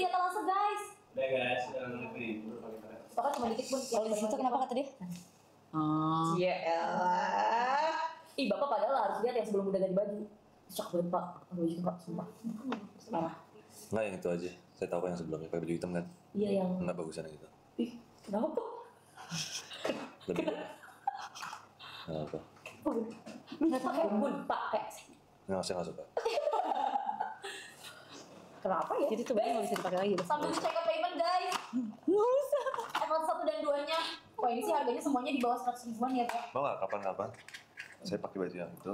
di etalase guys. Udah guys, udah nih. Pokoknya cuma dikit pun. Kalau di situ kenapa kata dia? Iya elah. Ih bapak padahal harus lihat yang sebelum udah ganti baju. Cocok banget pak. Aduh itu pak, sumpah. Parah. Nggak yang itu aja. Saya tahu yang sebelumnya pakai baju hitam kan. Iya yang. Nggak bagusan yang itu. Ih kenapa? Lebih. Kenapa? Nggak pakai bun pak kayak. Nggak, saya nggak suka. Kenapa ya? Jadi tuh baju nggak bisa dipakai lagi. Sambil cek ke payment guys. Nggak usah. Episode 1 dan 2-nya. Wah ini sih harganya semuanya di bawah 100 ribuan ya pak. Mau nggak kapan-kapan? Saya pakai baju yang itu.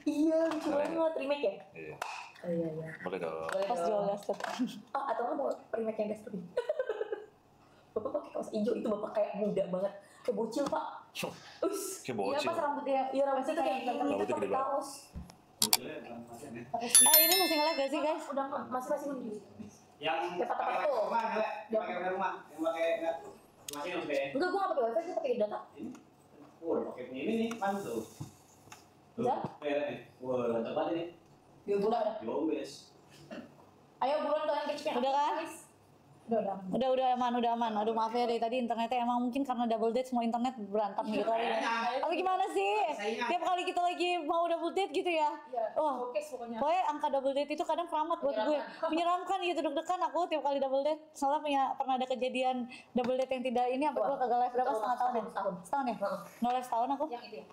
Iya lucu banget. Remake ya? Iya. Oh iya iya. Boleh dong. Boleh Pas dong. jual daster. Oh atau nggak mau remake yang Destiny? Bapak pakai kaos hijau itu bapak kayak muda banget. Kayak bocil pak. Ush. Kayak Iya bocil. pas rambutnya. Iya rambutnya tuh kayak gitu. Rambutnya gede banget. Kaos. Ini mesti nge-live gak sih guys? Udah masih menuju. Yang Pakai rumah, yang pakai rumah, yang pakai masih yang pakai. Enggak gua nggak pakai wifi, gua pakai data. Ini, udah pakai ini nih, pan tuh. Bisa? Nih, wah lancar banget ini. Ya udah. Jombes. Ayo buruan kalian kecil. Udah kan? Udah. Udah aman. Aduh maaf ya dari tadi internetnya emang mungkin karena double date semua internet berantem gitu kali ya. Tapi gimana sih? Tiap kali kita lagi mau double date gitu ya. Wah, oke pokoknya. Pokoknya angka double date itu kadang keramat buat gue. Menyeramkan gitu deg-degan aku tiap kali double date. Soalnya pernah ada kejadian double date yang tidak ini sampai gue kagak live berapa setengah tahun ya? Setahun ya? Nggak live setahun aku. Yang itu ya.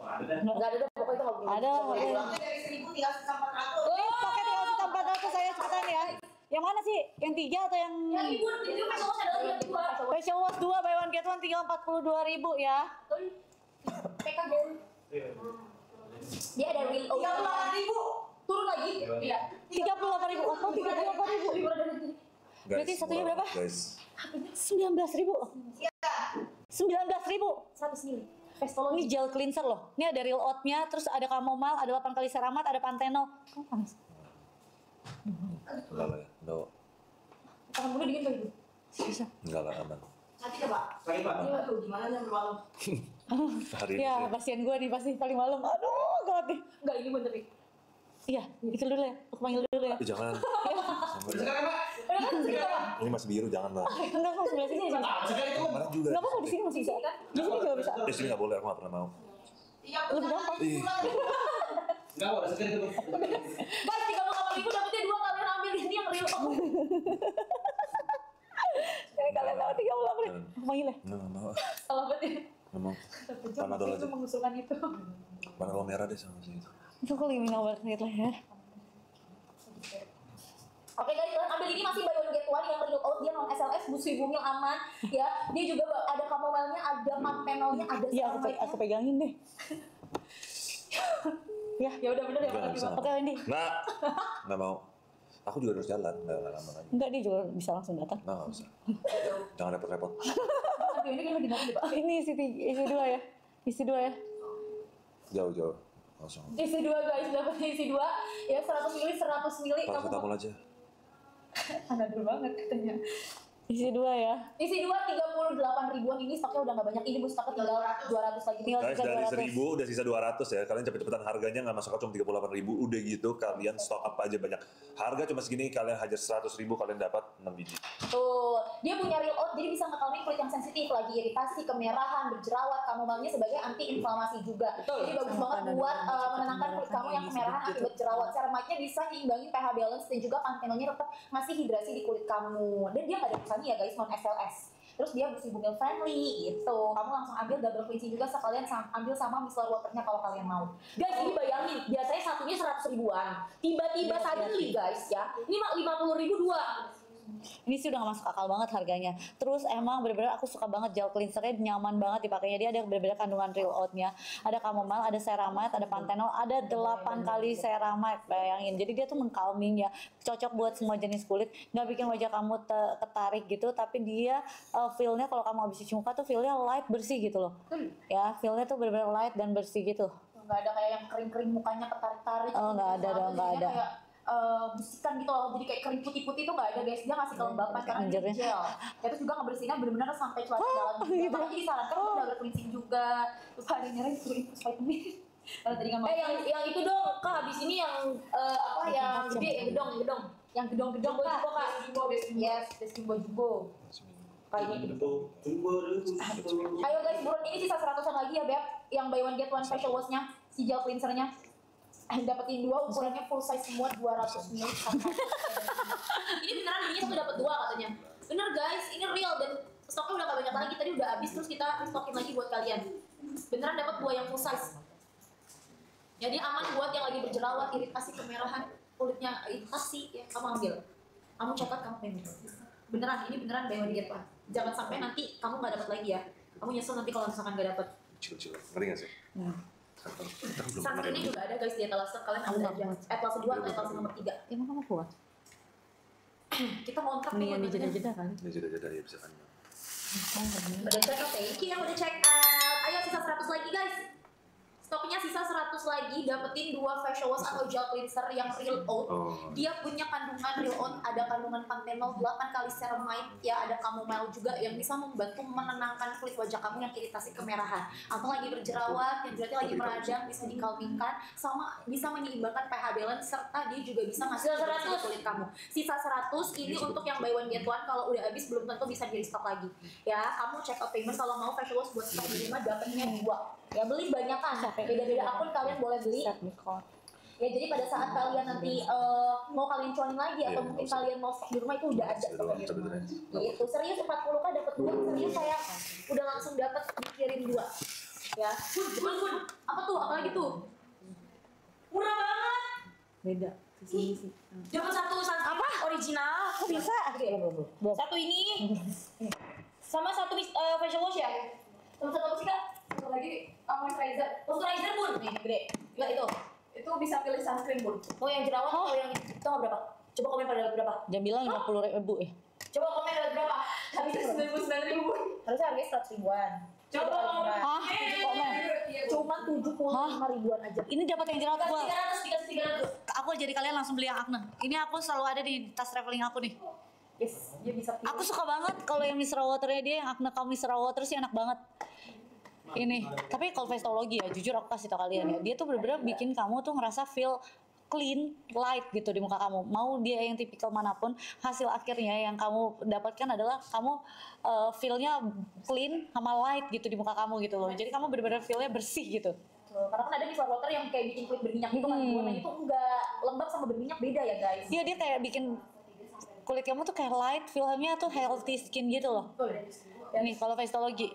Wah, ada dah. Enggak ada pokoknya itu enggak boleh. Ada. Dari 1.000 tinggal sisa 400. Pakai 300 saya cepetan ya. Yang mana sih? Yang 3 atau yang Yang ibu itu facial wash ada lagi yang 2. facial wash 2 buy one get one tinggal 42.000 ya. PK Gold. Dia ada real 38.000. Turun lagi. Iya. 38.000. Apa 38.000? Berarti satunya berapa? Guys. 19.000. Iya. 19.000. 100 mili. Vestolo Ini gel cleanser loh. Ini ada real oat-nya, terus ada chamomile, ada 8 kali ceramat, ada panthenol. Kamu panas? Enggak lah ya. Enggak. tangan bulu dingin kali Bu. Bisa. Enggak lah, aman. Sakit ya Pak? Sakit Pak. Iya tuh gimana nya bermalam. Hari ini. Ya, pasien gue nih pasti paling malam. Aduh, gawat nih. Enggak ini bener nih. Iya, ikut dulu ya. Aku panggil dulu ya. Jangan. Sekarang Pak. Ini masih biru, jangan lah. Enggak, kok sebelah sini bisa. Sekarang itu. Kemarin juga. Enggak apa-apa, di sini masih bisa. Di sini juga bisa. Di sini nggak boleh, aku nggak pernah mau. Iya, Lebih gampang. Enggak, udah segar itu. Guys, 38.000 dapetnya 2 kalian ambil ini yang real. Ini kalian tahu 38.000. Aku panggil ya. Nggak mau. Salah banget ya. Nggak mau. Panadol aja. Itu mengusulkan itu. Panadol merah deh sama sih itu. Itu aku lagi minum banget lah ya. Oke guys, kalian ambil ini masih buy one get one yang real out, dia non SLS, busui bumil aman ya. Dia juga ada chamomile-nya, ada panthenolnya, ada Iya, aku pegangin deh. Ya udah bener ya. Nggak bisa. Oke, Wendy. Nggak mau. Aku juga harus jalan, nggak lama lagi. Enggak, dia juga bisa langsung datang. Nggak usah. Jangan repot-repot. Tapi ini kan lagi nanti Pak. Ini isi 2 ya. Isi 2 ya. Jauh-jauh. Langsung. Isi 2 guys, dapat isi 2 ya 100 mili 100 mili. Paracetamol aja. Anadul banget katanya. Isi 2 ya. Isi 2 38 ribuan, ini stoknya udah nggak banyak. Ini bu stoknya tinggal 200 lagi. Tinggal Guys, sisa dari 200. 1.000 udah sisa 200 ya. Kalian cepet-cepetan harganya nggak masuk cuma 38.000. Udah gitu kalian stok apa aja banyak. Harga cuma segini, kalian hajar 100.000 kalian dapat 6 biji. Tuh, dia punya real out, jadi bisa ngekalmin kulit yang sensitif, lagi iritasi, kemerahan, berjerawat, chamomile-nya sebagai anti-inflamasi juga. Jadi bagus banget buat menenangkan kulit kamu yang kemerahan akibat jerawat. Ceramiknya bisa ngimbangin pH balance dan juga panthenolnya tetap ngasih hidrasi di kulit kamu. Dan dia nggak ada pesannya ya guys, non SLS. Terus dia bersih bumil friendly gitu. Kamu langsung ambil double cleansing juga sekalian ambil sama micellar waternya kalau kalian mau. Guys, ini bayangin, biasanya satunya 100 ribuan. Tiba-tiba suddenly guys ya, ini mah 50.000 dua. Ini sih udah gak masuk akal banget harganya. Terus emang bener-bener aku suka banget gel cleansernya, nyaman banget dipakainya. Dia ada bener-bener kandungan real oat-nya. Ada chamomile, ada ceramide, ada panthenol, ada 8 kali ceramide. Bayangin. Jadi dia tuh mengcalming ya. Cocok buat semua jenis kulit. Gak bikin wajah kamu ketarik gitu. Tapi dia feel-nya kalau kamu habis cuci muka tuh feel-nya light, bersih gitu loh. Ya, feel-nya tuh bener-bener light dan bersih gitu. Nggak ada kayak yang kering-kering mukanya ketarik-tarik. Oh, nggak ada dong, nggak ada. Kayak besikan gitu loh, jadi kayak kering putih-putih itu nggak ada guys. Dia ngasih kelembapan karena dia gel. Terus juga ngebersihinnya benar-benar sampai celana dalam juga. gitu. Makanya disarankan untuk double cleansing juga. Terus hari nyari suruh infus vitamin. Kalau tadi nggak mau. yang itu dong kak, habis ini yang apa yang gede, yang gedong. Yang gedong-gedong Kak. Jumbo Kak. Yes, best Jumbo. Kayak gitu. Ayo guys, buruan ini sisa 100-an lagi ya Beb. Yang buy one get one facial wash-nya, si gel cleanser-nya. Dapetin 2, ukurannya full size semua 200 ml. Ini beneran belinya satu dapat 2 katanya. Bener guys, ini real dan stoknya udah gak banyak lagi. Tadi udah habis terus kita stokin lagi buat kalian. Beneran dapat 2 yang full size. Jadi aman buat yang lagi berjerawat, iritasi, kemerahan, kulitnya iritasi ya, kamu ambil. Kamu catat, kamu payment. Beneran, ini beneran buy one get one. Jangan sampai nanti kamu nggak dapat lagi ya. Kamu nyesel nanti kalau misalkan nggak dapat. Cil, ngerti nggak sih? Sunscreen ini juga ada guys di etalase, kalian ambil aja. Etalase 2 atau etalase nomor 3. Emang kamu kuat? Kita ngontrak Nih yang di jeda-jeda kan? Ini jeda-jeda ya bisa kan. Udah check out, thank you yang udah check out. Ayo sisa 100 lagi guys. Stoknya sisa 100 lagi, dapetin 2 facial wash atau gel cleanser yang real oat. Dia punya kandungan real oat, ada kandungan panthenol 8 kali ceramide, ya ada chamomile juga yang bisa membantu menenangkan kulit wajah kamu yang iritasi kemerahan. Atau lagi berjerawat, yang jeratnya lagi meradang, bisa dikalmingkan, sama bisa menyeimbangkan pH balance, serta dia juga bisa masuk ke kulit kamu. Sisa 100 ini untuk yang buy one get one, kalau udah habis belum tentu bisa di restock lagi. Ya, kamu check out payment kalau mau facial wash buat stok di rumah dapetnya 2. Ya beli banyak kan, beda-beda akun kalian boleh beli. Ya jadi pada saat kalian nanti mau kalian cuanin lagi atau mungkin kalian mau stok di rumah itu udah ada stok di rumah. Gitu, serius 40k dapat 2, serius saya udah langsung dapat dikirim 2. Ya, Bun, apa tuh? Apalagi tuh? Murah banget. Beda. Sini sih. Dapat satu apa? Original. Kok bisa? Satu ini sama satu facial wash ya. Sama satu apa sih kak? Satu lagi moisturizer Bun. Nih gede. Lihat itu bisa pilih sunscreen Bun. Mau yang jerawat atau yang itu nggak berapa? Coba komen pada dapat berapa? Dia bilang 50.000 ya. Coba komen dapat berapa? Habisnya 99.000 Bun. Harusnya harganya 100 ribuan. Coba komen. Hah? Komen. Cuma 75 ribuan aja. Ini dapat yang jerawat gua. 300 dikasih 300. Aku jadi kalian langsung beli yang Acne. Ini aku selalu ada di tas traveling aku nih. Yes, dia bisa pilih. Aku suka banget kalau yang micellar waternya dia yang Acne kamu micellar water sih enak banget. Ini, tapi kalau Vestology ya, jujur aku kasih tau kalian ya, dia tuh bener-bener bikin kamu tuh ngerasa feel clean, light gitu di muka kamu. Mau dia yang tipikal manapun, hasil akhirnya yang kamu dapatkan adalah kamu feel-nya clean sama light gitu di muka kamu gitu loh. Jadi kamu bener-bener feel-nya bersih gitu. Karena kan ada micellar water yang kayak bikin kulit berminyak gitu kan, warnanya itu enggak lembab sama berminyak beda ya guys. Iya, dia kayak bikin kulit kamu tuh kayak light, feel-nya tuh healthy skin gitu loh. Nih kalau Vestology.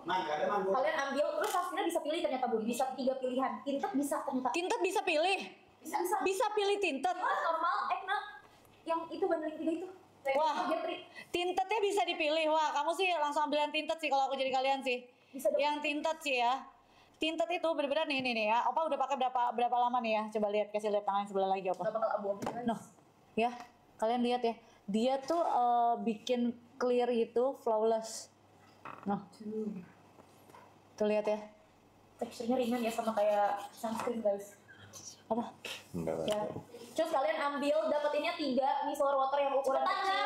Kalian ambil, terus hasilnya bisa pilih ternyata Bun, bisa 3 pilihan. Tinted bisa ternyata. Tinted bisa pilih? Bisa pilih tinted? Normal, Acne, yang itu bundling 3 itu. Wah, tintednya bisa dipilih. Wah, kamu sih langsung ambil yang tinted sih kalau aku jadi kalian sih. Yang tinted sih ya. Tinted itu bener-bener nih ya. Opa udah pakai berapa lama nih ya? Coba lihat, kasih lihat tangan sebelah lagi Opa. Gak bakal abu-abu guys. Noh, ya kalian lihat ya. Dia tuh bikin clear itu flawless. Noh, tuh lihat ya. Teksturnya ringan ya sama kayak sunscreen guys. Apa? Ya. Terus kalian ambil dapetinnya 3 micellar water yang ukuran kecil.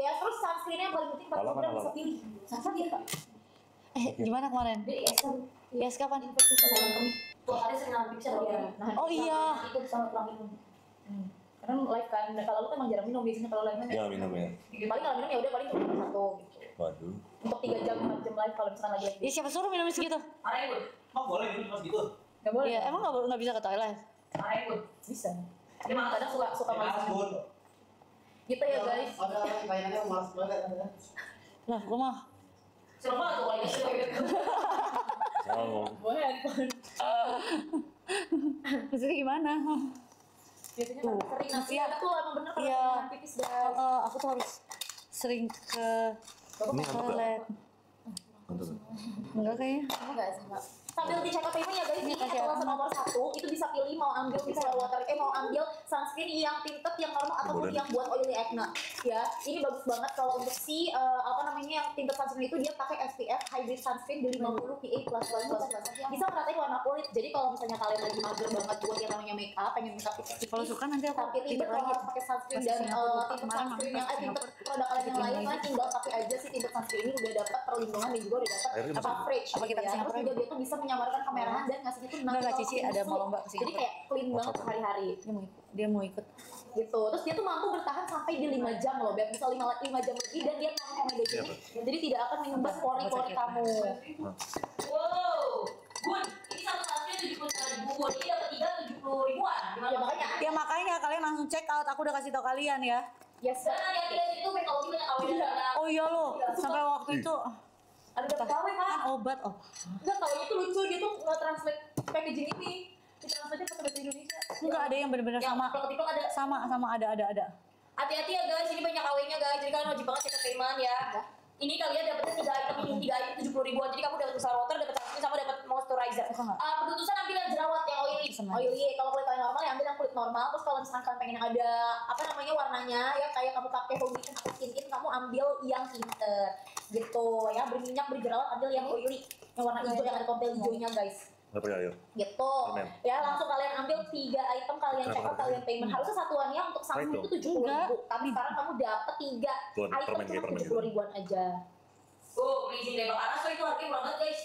Ya, terus sunscreennya yang paling penting 40 gram bisa pilih. Sunscreen ya kak. Gimana kemarin? Jadi Yes, kapan? Tuh hari sering nanti bisa dia. Oh iya. Itu sama tulang minum. Karena live kan, kalau lu kan emang jarang minum biasanya kalau live kan. Ya minum ya. Paling kalau minum ya udah paling cuma 1 gitu. Waduh. Untuk 3 jam 4 jam live kalau misalkan lagi. Ya siapa suruh minum segitu? Marahin Bun. Emang boleh minum pas gitu? Enggak boleh. Iya, emang nggak bisa ke toilet? Marahin Bun. Bisa. Dia malah kadang suka Malas malas. Bun. Gitu ya guys. Ada kayaknya malas banget. Lah, gua mah. Serem banget tuh kalau gitu. Salah. Boleh handphone. Maksudnya gimana? Biasanya Tuh. kan sering nasi Iya. tuh emang bener kalau Iya. makan pipis guys. Aku tuh harus sering ke Ini apa? toilet. Enggak kayaknya. Enggak sama. Sambil di check out payment ya guys, ini kasih etalase alamat. nomor 1 itu bisa pilih mau ambil micellar water, mau ambil sunscreen yang tinted yang normal ataupun Boleh. yang buat oily acne. Ya, ini bagus banget kalau untuk si apa namanya yang tinted sunscreen itu dia pakai SPF hybrid sunscreen di 50 PA++++. Bisa meratain warna kulit. Jadi kalau misalnya kalian lagi mager banget buat yang namanya make up, pengen make up tipis-tipis. Kalau suka nanti aku tapi ribet kalau harus pakai sunscreen dan tinted sunscreen yang tinted produk kalian yang lain kan tinggal pakai aja si tinted sunscreen ini udah dapat perlindungan dan juga udah dapat Akhirnya coverage. apa kita gitu ya. kesini Terus juga dia tuh bisa menyamarkan kemerahan dan ngasihnya tuh Enggak, Cici ada mau lomba ke jadi Singapura. kayak clean banget sehari-hari. Dia mau ikut. gitu. Terus dia tuh mampu bertahan sampai di 5 jam loh, Beb. Bisa 5 jam lebih dan dia non komedo gini. Jadi tidak akan menyumbat pori-pori kamu. Wow, Bun, ini satu satunya 70.000 Bun, ini dapat 3 70.000-an. Ya makanya Ya makanya kalian langsung check out, aku udah kasih tau kalian ya. yes. Dan hati-hati guys, itu teknologi banyak awalnya ada. Oh iya loh, sampai waktu itu Ada dapat KW, Kak. kan obat Enggak, kalau itu lucu dia tuh nge-translate packaging ini. Ditranslate pakai bahasa Indonesia. enggak ada yang benar-benar Yang sama. tipe ada. Sama ada. Hati-hati ya guys, ini banyak awalnya guys, jadi kalian wajib banget cek payment ya. Ini kalian dapetnya 3 item ini, 3 item 70.000-an, jadi kamu dapat micellar water, dapat sunscreen, sama dapat moisturizer. Bisa nggak? Keputusan ambil yang jerawat yang oily. Bisa nggak? Oily, kalau kulit kalian normal ya ambil yang kulit normal. Terus kalau misalkan kalian pengen yang ada apa namanya warnanya ya kayak kamu pakai foundation atau skin tint, kamu ambil yang tinted gitu ya, berminyak berjerawat ambil yang oily, yang warna hijau yang ada tompel hijaunya guys. Nggak percaya. Gitu Amen. ya, langsung kalian ambil 3 item, kalian check out, kalian payment. Harusnya satuannya untuk Samsung itu 70.000, tapi sekarang kamu dapat 3 Tuan, item permen kayak cuma permen 70.000-an aja. Oh, izin deh karena so itu harganya murah banget guys.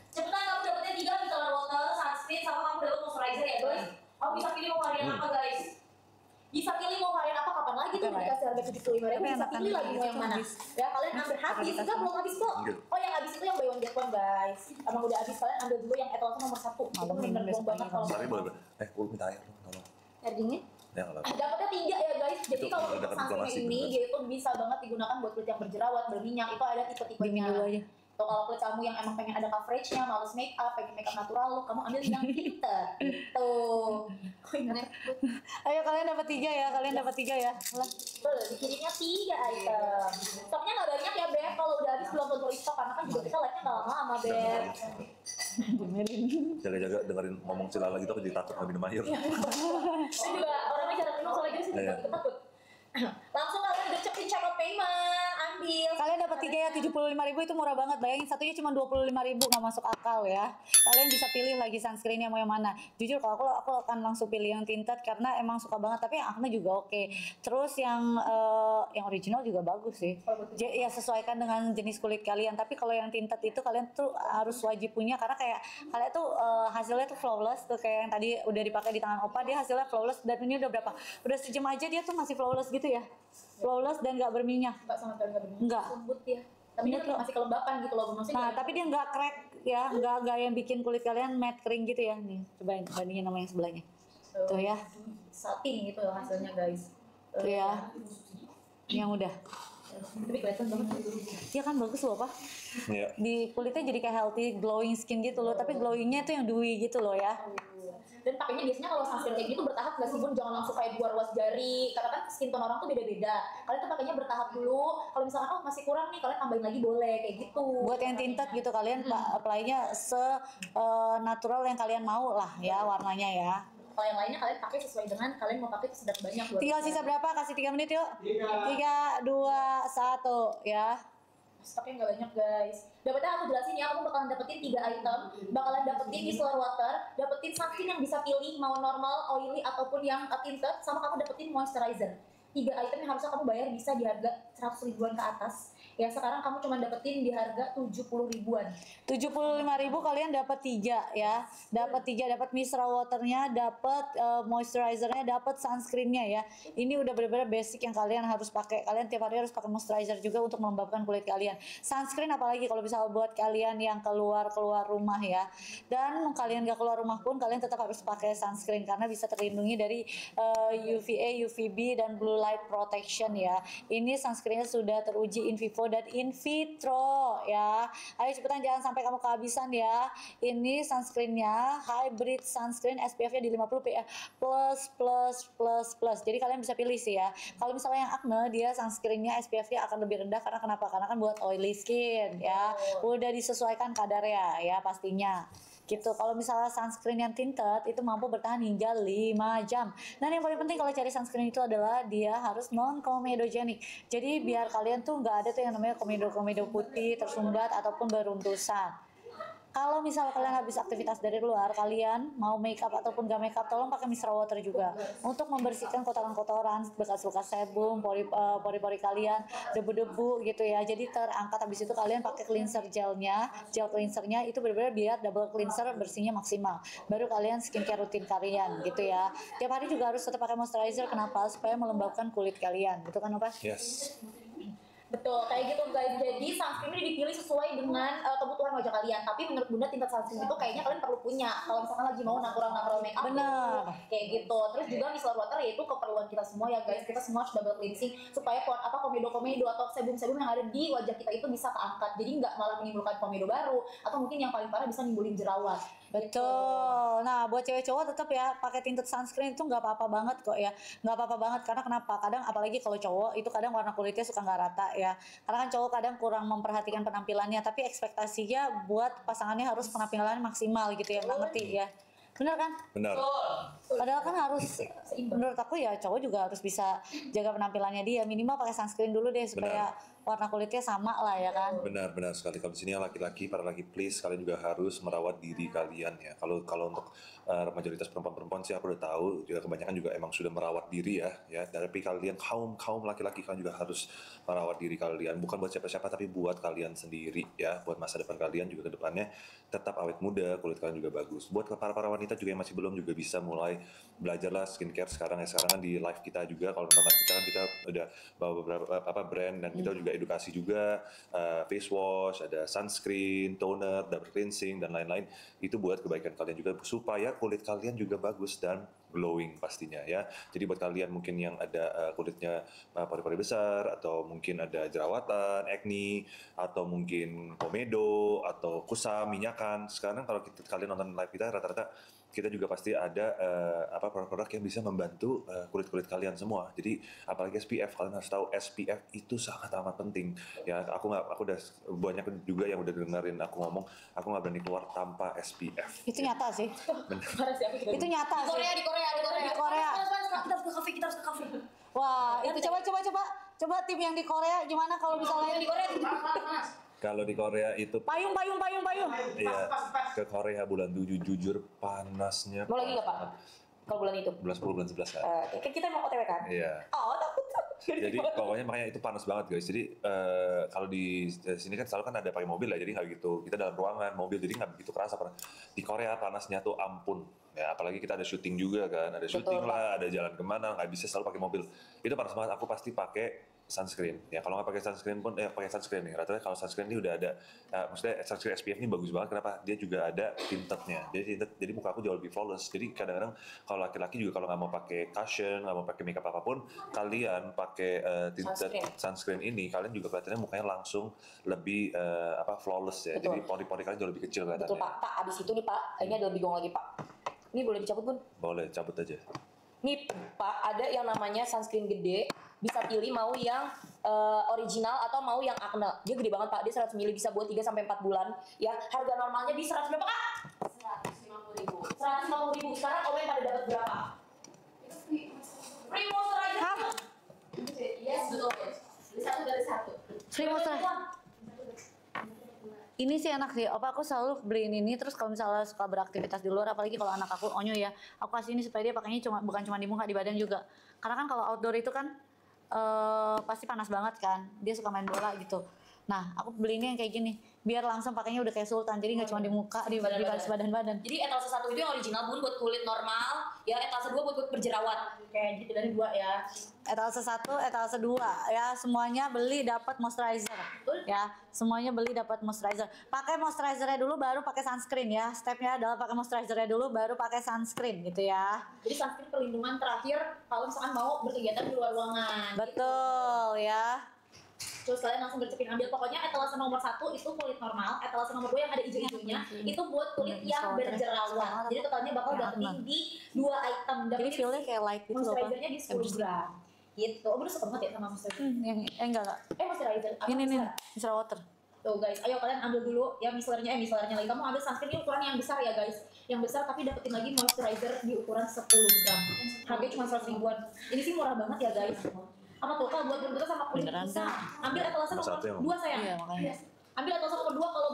Cepetan kamu dapetnya 3 micellar water, sunscreen, sama kamu dapat moisturizer ya guys. Kamu bisa pilih mau varian apa guys. Bisa pilih mau varian apa, kapan lagi tuh Oke, dikasih harga 75.000, Tapi bisa enakan pilih lagi gitu, mau yang mana habis. ya. Kalian ambil habis, enggak belum habis kok. Enggak. Oh yang habis itu yang buy one get one guys, emang udah habis. Kalian ambil dulu yang etalase nomor 1, itu Malam bener-bener besok belum banget pagi kalau Sari mau. boleh. Gue minta air dong, tolong. Air dingin Ya nggak apa-apa. dapatnya 3 ya guys. Jadi Itu kalau udah untuk dapat sunscreen inflamasi, ini bener. dia itu bisa banget digunakan buat kulit yang berjerawat, berminyak. Itu ada tipe-tipenya. Dingin dulu aja. Tuh, kalau kulit kamu yang emang pengen ada coveragenya, males make up, pengen make up natural look, kamu ambil yang tinted gitu. Oh ingat Ayo kalian dapat 3 ya, Lah, betul, dikirimnya 3 item. Stoknya nggak banyak ya Beb, kalau udah habis belum tentu stok, karena kan juga kita live-nya nggak lama-lama Beb. Jaga-jaga dengerin ngomong Cilala gitu aku jadi takut nggak minum air. Dan juga orangnya jarang minum soalnya gitu sih, Iya. ikut takut. Langsung kalian gercepin check out payment, ambil. kalian dapat 3 ya, 75.000 itu murah banget. Bayangin satunya cuma 25.000, nggak masuk akal ya. Kalian bisa pilih lagi sunscreennya mau yang mana. Jujur kalau aku akan langsung pilih yang tinted karena emang suka banget. Tapi yang acne juga oke. Terus yang original juga bagus sih. Ya sesuaikan dengan jenis kulit kalian. Tapi kalau yang tinted itu kalian tuh harus wajib punya karena kayak kalian tuh hasilnya tuh flawless tuh, kayak yang tadi udah dipakai di tangan Opa, dia hasilnya flawless. Dan ini udah berapa? Udah sejam aja dia tuh masih flawless gitu ya. Flawless dan nggak berminyak. Enggak sama sekali nggak benar. Enggak. Lembut ya. Tapi dia masih kelembapan gitu loh maksudnya. Nah, tapi dia nggak crack ya, nggak yang bikin kulit kalian matte kering gitu ya. Nih, cobain bandingin sama yang sebelahnya. Tuh ya, satin gitu hasilnya guys. tuh ya, yang udah. Tapi kelihatan banget. Ya kan bagus loh Pak. Iya. Di kulitnya jadi kayak healthy glowing skin gitu loh, tapi glowingnya itu yang dewy gitu loh ya. Dan pakainya biasanya kalau sunscreen kayak gitu bertahap nggak sih Bun? Jangan langsung kayak 2 ruas jari, karena kan skin tone orang tuh beda-beda. Kalian tuh pakainya bertahap dulu. Kalau misalkan oh masih kurang nih, kalian tambahin lagi boleh kayak gitu. Buat yang tinted gitu kalian apply-nya natural yang kalian mau lah ya warnanya ya. Kalau yang lainnya kalian pakai sesuai dengan kalian mau pakai itu sedang banyak buat. Tinggal sisa berapa? Kasih 3 menit yuk. 3, 2, 1 ya. Stoknya nggak banyak guys. Dapatnya aku jelasin ya, kamu bakalan dapetin 3 item, bakalan dapetin micellar water, dapetin sunscreen yang bisa pilih mau normal, oily ataupun yang tinted, sama kamu dapetin moisturizer. 3 item yang harusnya kamu bayar bisa di harga 100 ribuan ke atas. Ya sekarang kamu cuma dapetin di harga 70 ribuan. 75.000 kalian dapat 3 ya. Dapat 3, dapat micellar waternya, dapat moisturizernya, dapat sunscreennya ya. Ini udah benar-benar basic yang kalian harus pakai. Kalian tiap hari harus pakai moisturizer juga untuk melembabkan kulit kalian. Sunscreen apalagi kalau bisa buat kalian yang keluar rumah ya. Dan kalian gak keluar rumah pun kalian tetap harus pakai sunscreen karena bisa terlindungi dari UVA, UVB dan blue light protection ya. Ini sunscreennya sudah teruji in vivo dan in vitro ya. Ayo cepetan jangan sampai kamu kehabisan ya. Ini sunscreennya hybrid sunscreen, SPF-nya di 50 PA plus. Jadi kalian bisa pilih sih ya. Kalau misalnya yang acne, dia sunscreennya SPF-nya akan lebih rendah karena kenapa? Karena kan buat oily skin ya. Udah disesuaikan kadarnya ya pastinya. Gitu. Kalau misalnya sunscreen yang tinted itu mampu bertahan hingga 5 jam. Dan yang paling penting kalau cari sunscreen itu adalah dia harus non comedogenic. Jadi biar kalian tuh nggak ada tuh yang namanya komedo putih tersumbat ataupun beruntusan. Kalau misal kalian habis aktivitas dari luar, kalian mau makeup ataupun gak makeup, tolong pakai micellar water juga untuk membersihkan kotoran-kotoran, bekas-bekas sebum, pori-pori kalian, debu-debu gitu ya. Jadi terangkat. Habis itu kalian pakai cleanser gel cleansernya itu benar-benar biar double cleanser, bersihnya maksimal. Baru kalian skincare rutin kalian gitu ya. Tiap hari juga harus tetap pakai moisturizer. Kenapa? Supaya melembabkan kulit kalian. Gitu kan, Opa? Yes. Betul, kayak gitu guys. Jadi sunscreen ini dipilih sesuai dengan kebutuhan wajah kalian. Tapi menurut Bunda tinta sunscreen itu kayaknya kalian perlu punya. Kalau misalkan lagi mau natural makeup. Bener. Kayak gitu. Terus juga micellar water yaitu keperluan kita semua ya guys. Kita semua harus double cleansing supaya komedo atau sebum-sebum yang ada di wajah kita itu bisa keangkat. Jadi nggak malah menimbulkan komedo baru atau mungkin yang paling parah bisa nimbulin jerawat. Betul. Nah, buat cewek cowok tetap ya pakai tinted sunscreen itu nggak apa-apa banget kok ya. Nggak apa-apa banget karena kenapa? Kadang apalagi kalau cowok itu kadang warna kulitnya suka nggak rata ya. Karena kan cowok kadang kurang memperhatikan penampilannya, tapi ekspektasinya buat pasangannya harus penampilannya maksimal gitu ya. Nggak ngerti ya. Bener kan? Benar. Padahal kan harus, menurut aku ya cowok juga harus bisa jaga penampilannya dia. Minimal pakai sunscreen dulu deh supaya warna kulitnya sama lah ya kan. Benar sekali. Kalau di sini laki-laki, para laki please kalian juga harus merawat diri kalian ya. Kalau untuk mayoritas perempuan sih aku udah tahu, juga kebanyakan juga emang sudah merawat diri ya. Tapi kalian kaum laki-laki kalian juga harus merawat diri kalian. Bukan buat siapa-siapa tapi buat kalian sendiri ya. Buat masa depan kalian juga ke depannya tetap awet muda, kulit kalian juga bagus. Buat para wanita juga yang masih belum juga bisa mulai belajarlah skincare sekarang kan di live kita juga. Kalau nonton live kita kan kita udah bawa beberapa brand dan kita juga edukasi juga, face wash, ada sunscreen, toner, double cleansing dan lain-lain. Itu buat kebaikan kalian juga supaya kulit kalian juga bagus dan glowing pastinya ya. Jadi buat kalian mungkin yang ada kulitnya pori-pori besar atau mungkin ada jerawatan, acne atau mungkin komedo atau kusam, minyakan. Sekarang kalau kalian nonton live kita rata-rata kita juga pasti ada produk-produk yang bisa membantu kulit-kulit kalian semua. Jadi apalagi SPF, kalian harus tahu SPF itu sangat amat penting. Ya, aku udah banyak juga yang udah dengerin aku ngomong, aku nggak berani keluar tanpa SPF. Itu nyata sih. Itu nyata Di Korea. Di Korea. Kita harus ke cafe. Wah, itu coba tim yang di Korea gimana kalau misalnya Di Korea Kalau di Korea itu payung. iya, ke Korea bulan 7 jujur panasnya. Mau lagi nggak Pak? Kalau bulan itu? Bulan 10, bulan 11 kan. Kan kita mau OTW kan? Iya. Oh, takut. Jadi pokoknya makanya itu panas banget guys. Jadi kalau di sini kan selalu kan ada pakai mobil ya, jadi nggak gitu. Kita dalam ruangan mobil, jadi nggak begitu kerasa. Di Korea panasnya tuh ampun. Ya apalagi kita ada syuting juga kan, ada syuting lah, ada jalan kemana, nggak bisa selalu pakai mobil. Itu panas banget. Aku pasti pakai sunscreen. Ya kalau nggak pakai sunscreen pun pakai sunscreen nih. Rata-rata kalau sunscreen ini udah ada, maksudnya sunscreen SPF ini bagus banget. Kenapa? Dia juga ada tintednya. Jadi muka aku jauh lebih flawless. Jadi kadang-kadang kalau laki-laki juga kalau nggak mau pakai cushion, nggak mau pakai makeup apapun, kalian pakai tinted sunscreen ini, kalian juga kelihatannya mukanya langsung lebih flawless ya. Betul. Jadi pori-pori kalian jauh lebih kecil kelihatannya. Betul Pak. Abis itu nih Pak, ini ada lebih gong lagi Pak. Ini boleh dicabut Bun? Boleh, cabut aja. Nih Pak, ada yang namanya sunscreen gede. Bisa pilih mau yang original atau mau yang acne. Dia gede banget Pak, dia 100 ml bisa buat 3-4 bulan. Ya, harga normalnya di 100 berapa Kak? 150.000. Sekarang komen pada dapat berapa? Free moisturizer. Yes, betul. Beli satu dari satu. Free moisturizer. Ini sih enak sih, aku selalu beliin ini. Terus kalau misalnya suka beraktivitas di luar, apalagi kalau anak aku onyo ya, aku kasih ini supaya dia pakainya bukan cuma di muka, di badan juga. Karena kan kalau outdoor itu kan pasti panas banget kan, dia suka main bola gitu. Nah, aku beli ini yang kayak gini, biar langsung pakainya udah kayak sultan, jadi nggak cuma di muka, di badan-badan. Jadi etalase 1 itu yang original Bun buat kulit normal, ya etalase 2 buat kulit berjerawat. Kayak gitu dari 2 ya. Etalase 1, etalase 2 ya, semuanya beli dapat moisturizer. Ya, semuanya beli dapat moisturizer. Pakai moisturizernya dulu baru pakai sunscreen ya. Stepnya adalah pakai moisturizernya dulu baru pakai sunscreen gitu ya. Jadi sunscreen perlindungan terakhir kalau misalkan mau berkegiatan di luar ruangan. Betul ya. Terus kalian langsung gercepin ambil. Pokoknya etalase nomor 1 itu kulit normal, etalase nomor 2 yang ada hijau-hijaunya itu buat kulit yang berjerawat. Jadi totalnya bakal dapetin di 2 item. Jadi feel-nya kayak light gitu loh. Moisturizernya di 10 gram. Gitu. Oh, bener suka banget ya sama moisturizer. Enggak. Moisturizer. Ini micellar water. Tuh guys, ayo kalian ambil dulu ya micellarnya lagi. Kamu ambil sunscreen ini ukuran yang besar ya guys. Yang besar tapi dapetin lagi moisturizer di ukuran 10 gram. Harganya cuma 100 ribuan. Ini sih murah banget ya guys. Apa tuh kalau buat berbentuk sama kulit Beneran bisa. kan? Ambil etalase nomor 2 sayang. Iya makanya. Ambil etalase nomor 2 kalau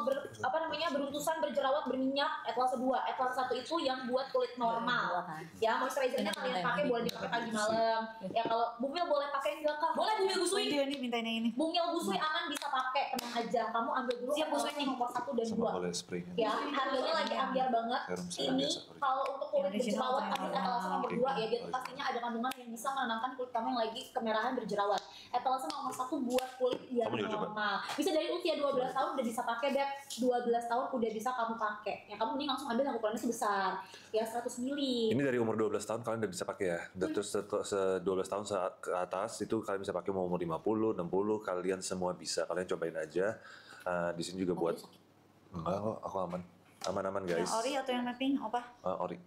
beruntusan, berjerawat, berminyak, etalase 2. Etalase 1 itu yang buat kulit normal. Ya, moisturizernya kalian pakai boleh dipakai pagi malam. Ya kalau bumil boleh pakai enggak Kak? Boleh bumil busui. Dia nih mintain yang ini. Bumil busui aman bisa pakai, tenang aja. Kamu ambil dulu Siap, busui etalase nomor 1 dan 2. Sama boleh spraynya. Ya, harganya lagi ambiar banget. Serum serum Ini biasa. kalau untuk kulit Yang original berjerawat atau ambil yang etalase nomor Oke. 2 ya, dia tuh pastinya ada kandungan yang bisa menenangkan kulit kamu yang lagi kemerahan berjerawat. Etalase nomor 1 buat kulit yang Kamu juga coba. normal. Bisa dari usia 12 tahun udah bisa pakai, Beb. 12 tahun udah bisa kamu pakai. Ya kamu mending langsung ambil yang ukurannya sebesar ya 100 mili. Ini dari umur 12 tahun kalian udah bisa pakai ya. Dan terus 12 tahun ke atas itu kalian bisa pakai mau umur 50, 60, kalian semua bisa. Kalian cobain aja. Di sini juga buat enggak kok, aku aman. Aman-aman guys. Yang ori atau yang mapping apa? Ori.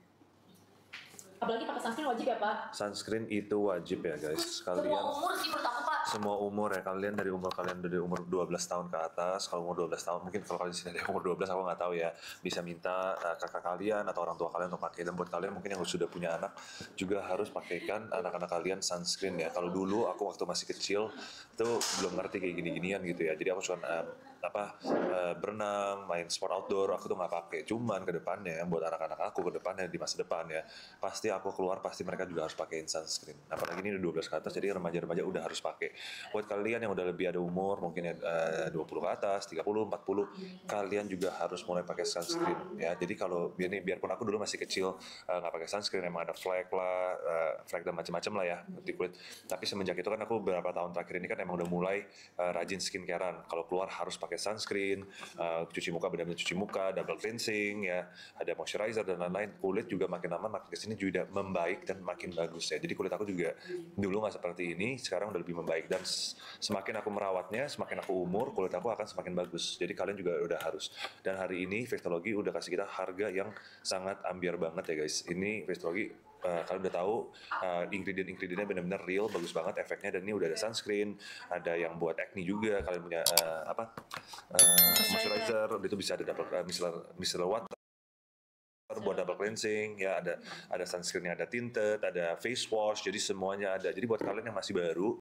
Apalagi pakai sunscreen wajib ya, Pak. Sunscreen itu wajib ya guys. Semua Kalian umur sih menurut aku Pak. semua umur ya, kalian dari umur 12 tahun ke atas. Kalau umur 12 tahun mungkin kalau kalian di sini ada umur 12 aku nggak tahu ya, bisa minta kakak kalian atau orang tua kalian untuk pakai. Dan buat kalian mungkin yang sudah punya anak juga harus pakaikan anak-anak kalian sunscreen ya. Kalau dulu aku waktu masih kecil itu belum ngerti kayak gini-ginian gitu ya, jadi aku cuma berenang, main sport outdoor, aku tuh nggak pakai. Cuman ke depannya buat anak-anak aku ke depannya di masa depan ya, pasti aku keluar pasti mereka juga harus pakein sunscreen. Apalagi ini udah 12 ke atas, jadi remaja-remaja udah harus pakai. Buat kalian yang udah lebih ada umur, mungkin 20 ke atas, 30, 40, kalian juga harus mulai pakai sunscreen ya. Jadi kalau biarpun aku dulu masih kecil nggak pakai sunscreen, emang ada flek lah, flek dan macam-macam lah ya di kulit. Tapi semenjak itu kan aku beberapa tahun terakhir ini kan emang udah mulai rajin skincarean. Kalau keluar harus pakai sunscreen, cuci muka benar-benar cuci muka, double cleansing ya, ada moisturizer dan lain-lain. Kulit juga makin lama makin kesini juga membaik dan makin bagus ya. Jadi kulit aku juga dulu nggak seperti ini, sekarang udah lebih membaik, dan semakin aku merawatnya, semakin aku umur, kulit aku akan semakin bagus. Jadi kalian juga udah harus. Dan hari ini Faceology udah kasih kita harga yang sangat ambiar banget ya guys. Ini Faceology kalian udah tahu ingredient-ingredientnya benar-benar real, bagus banget efeknya. Dan ini udah ada sunscreen, ada yang buat acne juga, kalian punya moisturizer, itu bisa ada double micellar water buat double cleansing ya, ada sunscreennya, ada tinted, ada face wash, jadi semuanya ada. Jadi buat kalian yang masih baru